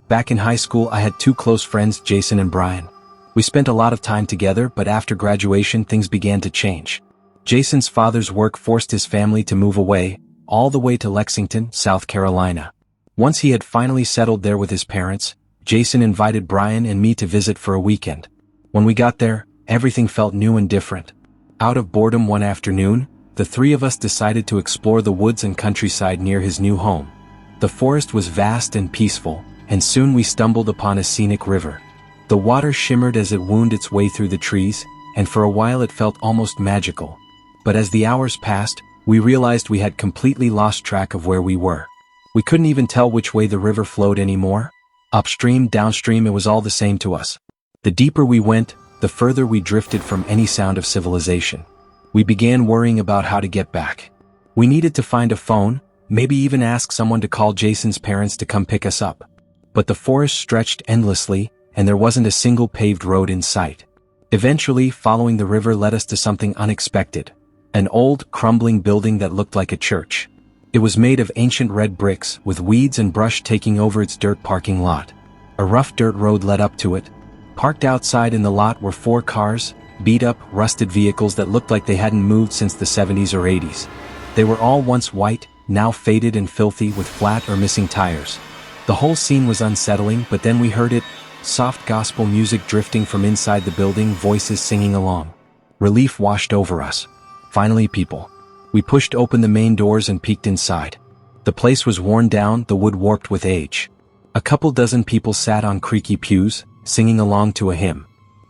Back in high school, I had two close friends, Jason and Brian. We spent a lot of time together, but after graduation things began to change. Jason's father's work forced his family to move away, all the way to Lexington, South Carolina. Once he had finally settled there with his parents, Jason invited Brian and me to visit for a weekend. When we got there, everything felt new and different. Out of boredom one afternoon, the three of us decided to explore the woods and countryside near his new home. The forest was vast and peaceful, and soon we stumbled upon a scenic river. The water shimmered as it wound its way through the trees, and for a while it felt almost magical. But as the hours passed, we realized we had completely lost track of where we were. We couldn't even tell which way the river flowed anymore. Upstream, downstream, it was all the same to us. The deeper we went, the further we drifted from any sound of civilization. We began worrying about how to get back. We needed to find a phone, maybe even ask someone to call Jason's parents to come pick us up. But the forest stretched endlessly, and there wasn't a single paved road in sight. Eventually, following the river led us to something unexpected. An old, crumbling building that looked like a church. It was made of ancient red bricks, with weeds and brush taking over its dirt parking lot. A rough dirt road led up to it. Parked outside in the lot were 4 cars, beat-up, rusted vehicles that looked like they hadn't moved since the 70s or 80s. They were all once white, now faded and filthy with flat or missing tires. The whole scene was unsettling, but then we heard it. Soft gospel music drifting from inside the building, voices singing along. Relief washed over us. Finally, people. We pushed open the main doors and peeked inside. The place was worn down, the wood warped with age. A couple dozen people sat on creaky pews, singing along to a hymn.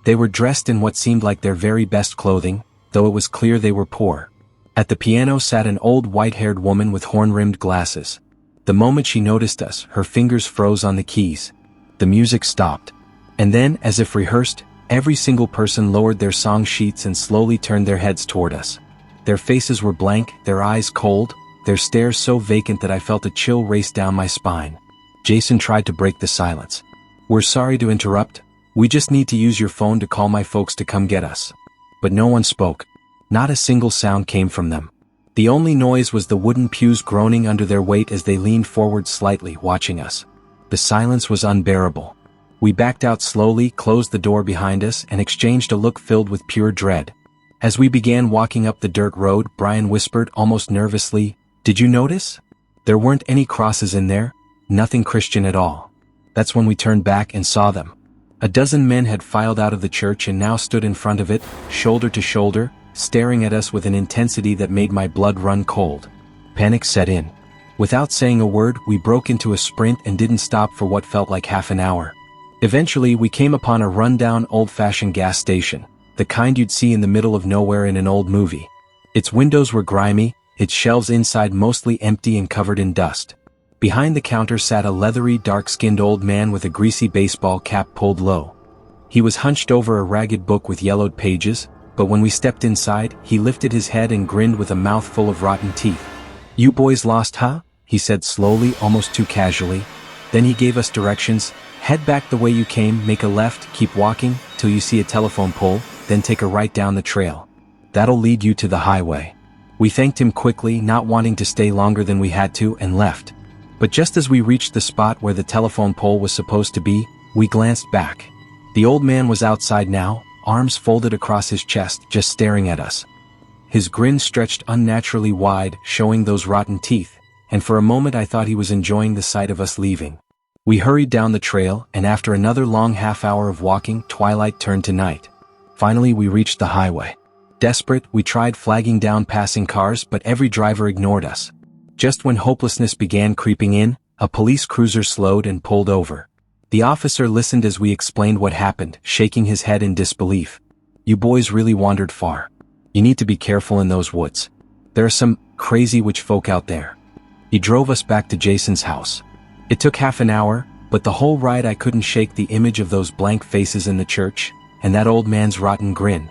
They were dressed in what seemed like their very best clothing, though it was clear they were poor. At the piano sat an old white-haired woman with horn-rimmed glasses. The moment she noticed us, her fingers froze on the keys. The music stopped. And then, as if rehearsed, every single person lowered their song sheets and slowly turned their heads toward us. Their faces were blank, their eyes cold, their stares so vacant that I felt a chill race down my spine. Jason tried to break the silence. "We're sorry to interrupt. We just need to use your phone to call my folks to come get us." But no one spoke. Not a single sound came from them. The only noise was the wooden pews groaning under their weight as they leaned forward slightly, watching us. The silence was unbearable. We backed out slowly, closed the door behind us, and exchanged a look filled with pure dread. As we began walking up the dirt road, Brian whispered almost nervously, "Did you notice? There weren't any crosses in there, nothing Christian at all." That's when we turned back and saw them. A dozen men had filed out of the church and now stood in front of it, shoulder to shoulder, staring at us with an intensity that made my blood run cold. Panic set in. Without saying a word, we broke into a sprint and didn't stop for what felt like half an hour. Eventually, we came upon a run-down, old-fashioned gas station, the kind you'd see in the middle of nowhere in an old movie. Its windows were grimy, its shelves inside mostly empty and covered in dust. Behind the counter sat a leathery, dark-skinned old man with a greasy baseball cap pulled low. He was hunched over a ragged book with yellowed pages, but when we stepped inside, he lifted his head and grinned with a mouth full of rotten teeth. "You boys lost, huh?" he said slowly, almost too casually. Then he gave us directions. "Head back the way you came, make a left, keep walking, till you see a telephone pole, then take a right down the trail. That'll lead you to the highway." We thanked him quickly, not wanting to stay longer than we had to, and left. But just as we reached the spot where the telephone pole was supposed to be, we glanced back. The old man was outside now, arms folded across his chest, just staring at us. His grin stretched unnaturally wide, showing those rotten teeth, and for a moment I thought he was enjoying the sight of us leaving. We hurried down the trail, and after another long half-hour of walking, twilight turned to night. Finally, we reached the highway. Desperate, we tried flagging down passing cars, but every driver ignored us. Just when hopelessness began creeping in, a police cruiser slowed and pulled over. The officer listened as we explained what happened, shaking his head in disbelief. "You boys really wandered far. You need to be careful in those woods. There are some crazy witch folk out there." He drove us back to Jason's house. It took half an hour, but the whole ride I couldn't shake the image of those blank faces in the church, and that old man's rotten grin.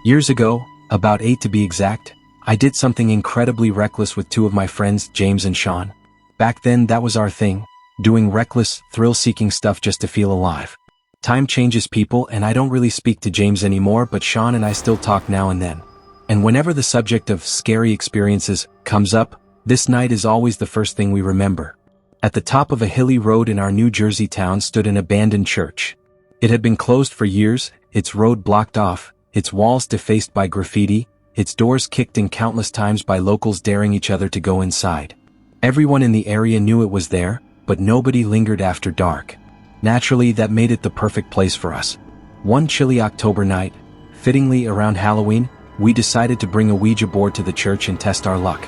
Years ago, about 8 to be exact, I did something incredibly reckless with 2 of my friends, James and Sean. Back then, that was our thing, doing reckless, thrill-seeking stuff just to feel alive. Time changes people, and I don't really speak to James anymore, but Sean and I still talk now and then. And whenever the subject of scary experiences comes up, this night is always the first thing we remember. At the top of a hilly road in our New Jersey town stood an abandoned church. It had been closed for years, its road blocked off, its walls defaced by graffiti, its doors kicked in countless times by locals daring each other to go inside. Everyone in the area knew it was there, but nobody lingered after dark. Naturally, that made it the perfect place for us. One chilly October night, fittingly around Halloween, we decided to bring a Ouija board to the church and test our luck.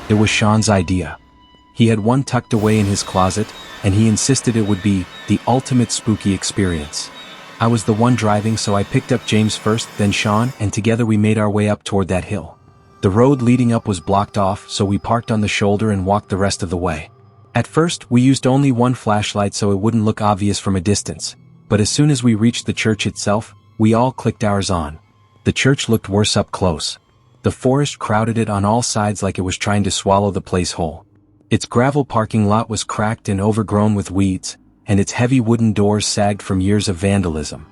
It was Sean's idea. He had one tucked away in his closet, and he insisted it would be the ultimate spooky experience. I was the one driving, so I picked up James first, then Sean, and together we made our way up toward that hill. The road leading up was blocked off, so we parked on the shoulder and walked the rest of the way. At first, we used only one flashlight so it wouldn't look obvious from a distance, but as soon as we reached the church itself, we all clicked ours on. The church looked worse up close. The forest crowded it on all sides like it was trying to swallow the place whole. Its gravel parking lot was cracked and overgrown with weeds, and its heavy wooden doors sagged from years of vandalism.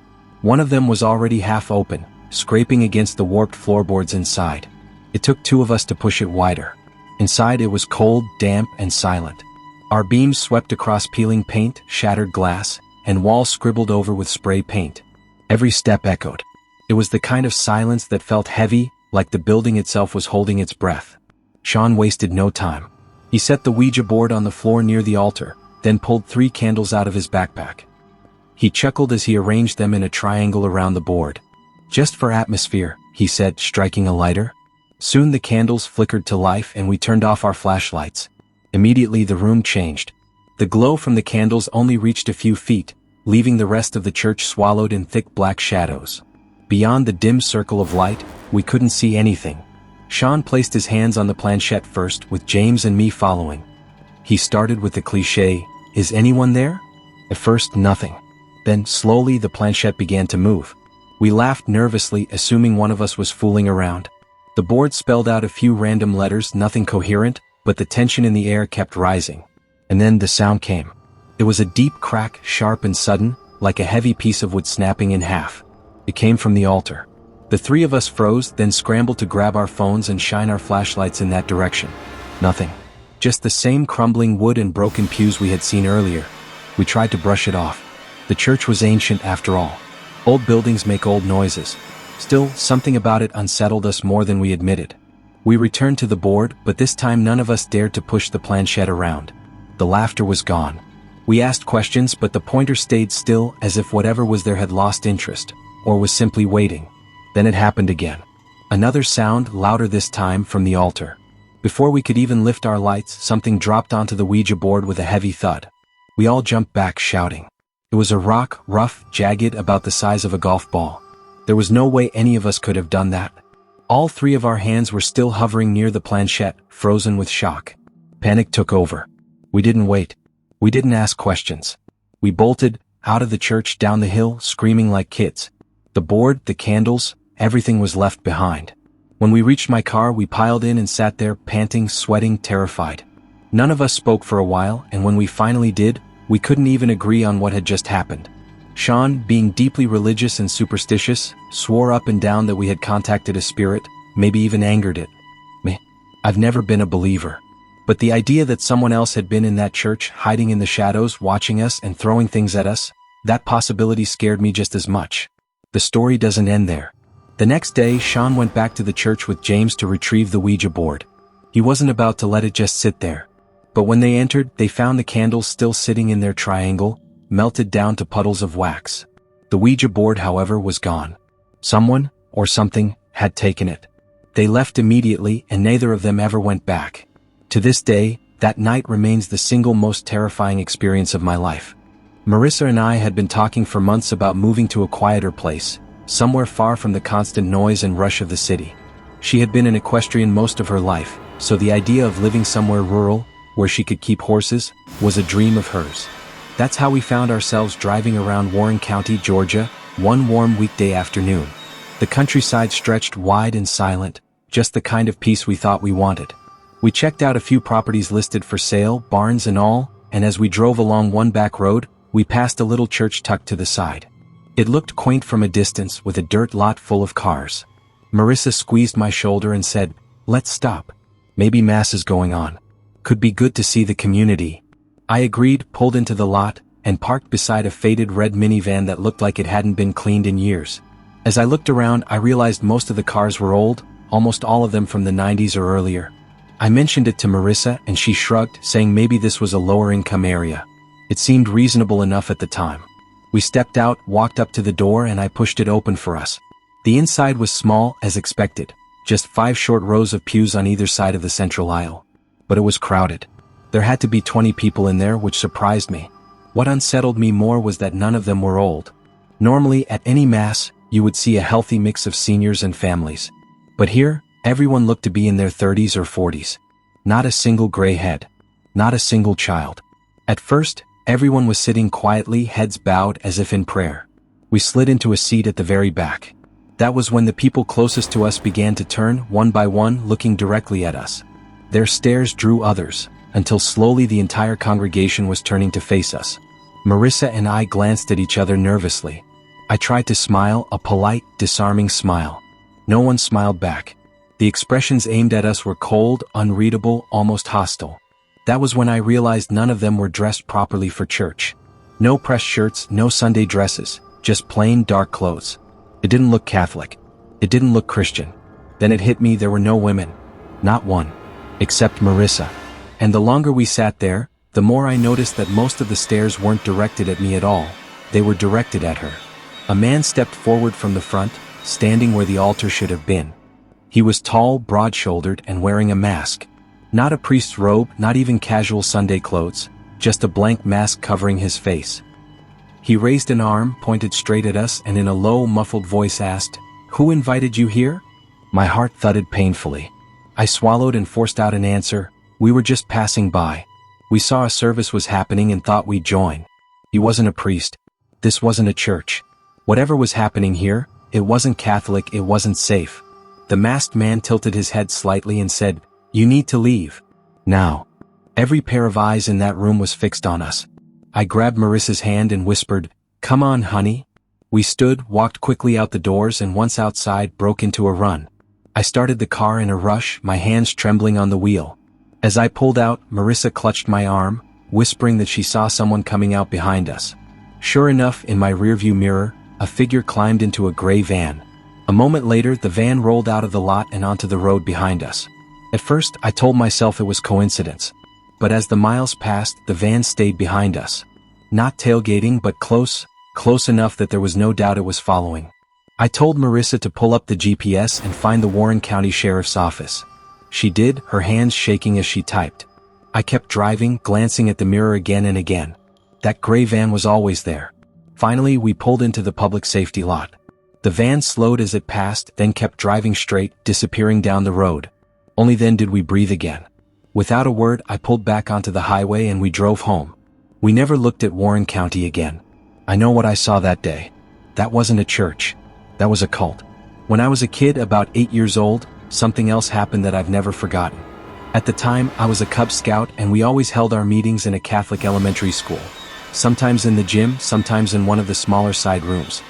One of them was already half open, scraping against the warped floorboards inside. It took two of us to push it wider. Inside it was cold, damp, and silent. Our beams swept across peeling paint, shattered glass, and walls scribbled over with spray paint. Every step echoed. It was the kind of silence that felt heavy, like the building itself was holding its breath. Sean wasted no time. He set the Ouija board on the floor near the altar, then pulled 3 candles out of his backpack. He chuckled as he arranged them in a triangle around the board. "Just for atmosphere," he said, striking a lighter. Soon the candles flickered to life and we turned off our flashlights. Immediately the room changed. The glow from the candles only reached a few feet, leaving the rest of the church swallowed in thick black shadows. Beyond the dim circle of light, we couldn't see anything. Sean placed his hands on the planchette first, with James and me following. He started with the cliché, "Is anyone there?" At first, nothing. Then, slowly, the planchette began to move. We laughed nervously, assuming one of us was fooling around. The board spelled out a few random letters, nothing coherent, but the tension in the air kept rising. And then the sound came. It was a deep crack, sharp and sudden, like a heavy piece of wood snapping in half. It came from the altar. The 3 of us froze, then scrambled to grab our phones and shine our flashlights in that direction. Nothing. Just the same crumbling wood and broken pews we had seen earlier. We tried to brush it off. The church was ancient after all. Old buildings make old noises. Still, something about it unsettled us more than we admitted. We returned to the board, but this time none of us dared to push the planchette around. The laughter was gone. We asked questions, but the pointer stayed still, as if whatever was there had lost interest, or was simply waiting. Then it happened again. Another sound, louder this time, from the altar. Before we could even lift our lights, something dropped onto the Ouija board with a heavy thud. We all jumped back, shouting. It was a rock, rough, jagged, about the size of a golf ball. There was no way any of us could have done that. All 3 of our hands were still hovering near the planchette, frozen with shock. Panic took over. We didn't wait. We didn't ask questions. We bolted, out of the church, down the hill, screaming like kids. The board, the candles, everything was left behind. When we reached my car, we piled in and sat there, panting, sweating, terrified. None of us spoke for a while, and when we finally did, we couldn't even agree on what had just happened. Sean, being deeply religious and superstitious, swore up and down that we had contacted a spirit, maybe even angered it. Me, I've never been a believer. But the idea that someone else had been in that church, hiding in the shadows, watching us and throwing things at us, that possibility scared me just as much. The story doesn't end there. The next day, Sean went back to the church with James to retrieve the Ouija board. He wasn't about to let it just sit there. But when they entered, they found the candles still sitting in their triangle, melted down to puddles of wax. The Ouija board, however, was gone. Someone, or something, had taken it. They left immediately, and neither of them ever went back. To this day, that night remains the single most terrifying experience of my life. Marissa and I had been talking for months about moving to a quieter place, somewhere far from the constant noise and rush of the city. She had been an equestrian most of her life, so the idea of living somewhere rural, where she could keep horses, was a dream of hers. That's how we found ourselves driving around Warren County, Georgia, one warm weekday afternoon. The countryside stretched wide and silent, just the kind of peace we thought we wanted. We checked out a few properties listed for sale, barns and all, and as we drove along one back road, we passed a little church tucked to the side. It looked quaint from a distance, with a dirt lot full of cars. Marissa squeezed my shoulder and said, "Let's stop. Maybe mass is going on. Could be good to see the community." I agreed, pulled into the lot, and parked beside a faded red minivan that looked like it hadn't been cleaned in years. As I looked around, I realized most of the cars were old, almost all of them from the 90s or earlier. I mentioned it to Marissa and she shrugged, saying maybe this was a lower-income area. It seemed reasonable enough at the time. We stepped out, walked up to the door, and I pushed it open for us. The inside was small, as expected, just 5 short rows of pews on either side of the central aisle. But it was crowded. There had to be 20 people in there, which surprised me. What unsettled me more was that none of them were old. Normally, at any mass, you would see a healthy mix of seniors and families. But here, everyone looked to be in their 30s or 40s. Not a single gray head. Not a single child. At first, everyone was sitting quietly, heads bowed as if in prayer. We slid into a seat at the very back. That was when the people closest to us began to turn, one by one, looking directly at us. Their stares drew others, until slowly the entire congregation was turning to face us. Marissa and I glanced at each other nervously. I tried to smile, a polite, disarming smile. No one smiled back. The expressions aimed at us were cold, unreadable, almost hostile. That was when I realized none of them were dressed properly for church. No pressed shirts, no Sunday dresses, just plain dark clothes. It didn't look Catholic. It didn't look Christian. Then it hit me, there were no women. Not one. Except Marissa. And the longer we sat there, the more I noticed that most of the stares weren't directed at me at all. They were directed at her. A man stepped forward from the front, standing where the altar should have been. He was tall, broad-shouldered, and wearing a mask. Not a priest's robe, not even casual Sunday clothes, just a blank mask covering his face. He raised an arm, pointed straight at us, and in a low, muffled voice asked, "Who invited you here?" My heart thudded painfully. I swallowed and forced out an answer, "We were just passing by. We saw a service was happening and thought we'd join." He wasn't a priest. This wasn't a church. Whatever was happening here, it wasn't Catholic, it wasn't safe. The masked man tilted his head slightly and said, "You need to leave. Now." Every pair of eyes in that room was fixed on us. I grabbed Marissa's hand and whispered, "Come on, honey." We stood, walked quickly out the doors, and once outside, broke into a run. I started the car in a rush, my hands trembling on the wheel. As I pulled out, Marissa clutched my arm, whispering that she saw someone coming out behind us. Sure enough, in my rearview mirror, a figure climbed into a gray van. A moment later, the van rolled out of the lot and onto the road behind us. At first, I told myself it was coincidence. But as the miles passed, the van stayed behind us. Not tailgating, but close enough that there was no doubt it was following. I told Marissa to pull up the GPS and find the Warren County Sheriff's Office. She did, her hands shaking as she typed. I kept driving, glancing at the mirror again and again. That gray van was always there. Finally, we pulled into the public safety lot. The van slowed as it passed, then kept driving straight, disappearing down the road. Only then did we breathe again. Without a word, I pulled back onto the highway and we drove home. We never looked at Warren County again. I know what I saw that day. That wasn't a church. That was a cult. When I was a kid, about 8 years old, something else happened that I've never forgotten. At the time, I was a Cub Scout and we always held our meetings in a Catholic elementary school. Sometimes in the gym, sometimes in one of the smaller side rooms.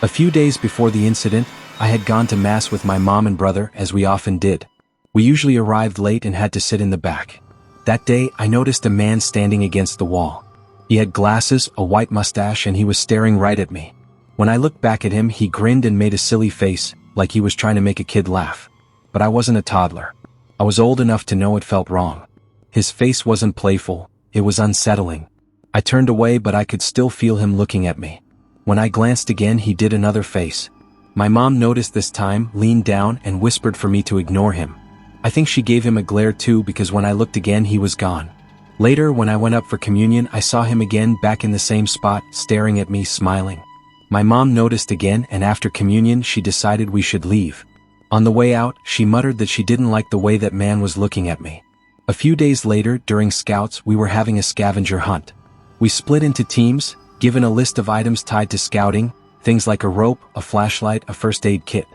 A few days before the incident, I had gone to Mass with my mom and brother, as we often did. We usually arrived late and had to sit in the back. That day, I noticed a man standing against the wall. He had glasses, a white mustache, and he was staring right at me. When I looked back at him, he grinned and made a silly face, like he was trying to make a kid laugh. But I wasn't a toddler. I was old enough to know it felt wrong. His face wasn't playful, it was unsettling. I turned away, but I could still feel him looking at me. When I glanced again, he did another face. My mom noticed this time, leaned down, and whispered for me to ignore him. I think she gave him a glare too, because when I looked again, he was gone. Later, when I went up for communion, I saw him again back in the same spot, staring at me, smiling. My mom noticed again, and after communion, she decided we should leave. On the way out, she muttered that she didn't like the way that man was looking at me. A few days later, during Scouts, we were having a scavenger hunt. We split into teams, given a list of items tied to scouting, things like a rope, a flashlight, a first aid kit.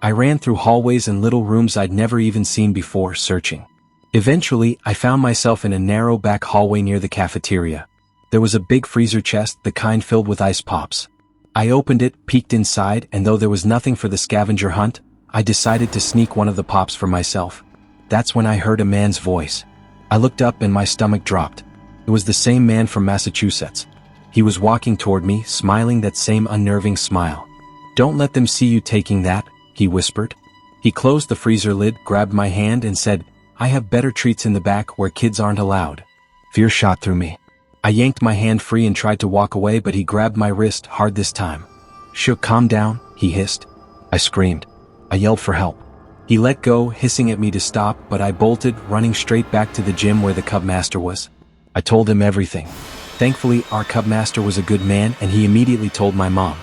I ran through hallways and little rooms I'd never even seen before, searching. Eventually, I found myself in a narrow back hallway near the cafeteria. There was a big freezer chest, the kind filled with ice pops. I opened it, peeked inside, and though there was nothing for the scavenger hunt, I decided to sneak one of the pops for myself. That's when I heard a man's voice. I looked up and my stomach dropped. It was the same man from Massachusetts. He was walking toward me, smiling that same unnerving smile. "Don't let them see you taking that," he whispered. He closed the freezer lid, grabbed my hand and said, "I have better treats in the back where kids aren't allowed." Fear shot through me. I yanked my hand free and tried to walk away, but he grabbed my wrist hard this time. "Shook, calm down," he hissed. I screamed. I yelled for help. He let go, hissing at me to stop, but I bolted, running straight back to the gym where the Cub Master was. I told him everything. Thankfully, our Cub Master was a good man and he immediately told my mom.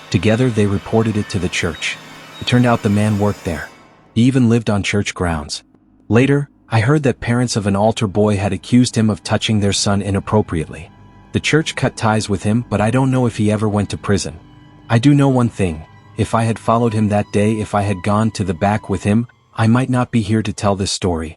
Together, they reported it to the church. It turned out the man worked there. He even lived on church grounds. Later, I heard that parents of an altar boy had accused him of touching their son inappropriately. The church cut ties with him, but I don't know if he ever went to prison. I do know one thing. If I had followed him that day, if I had gone to the back with him, I might not be here to tell this story.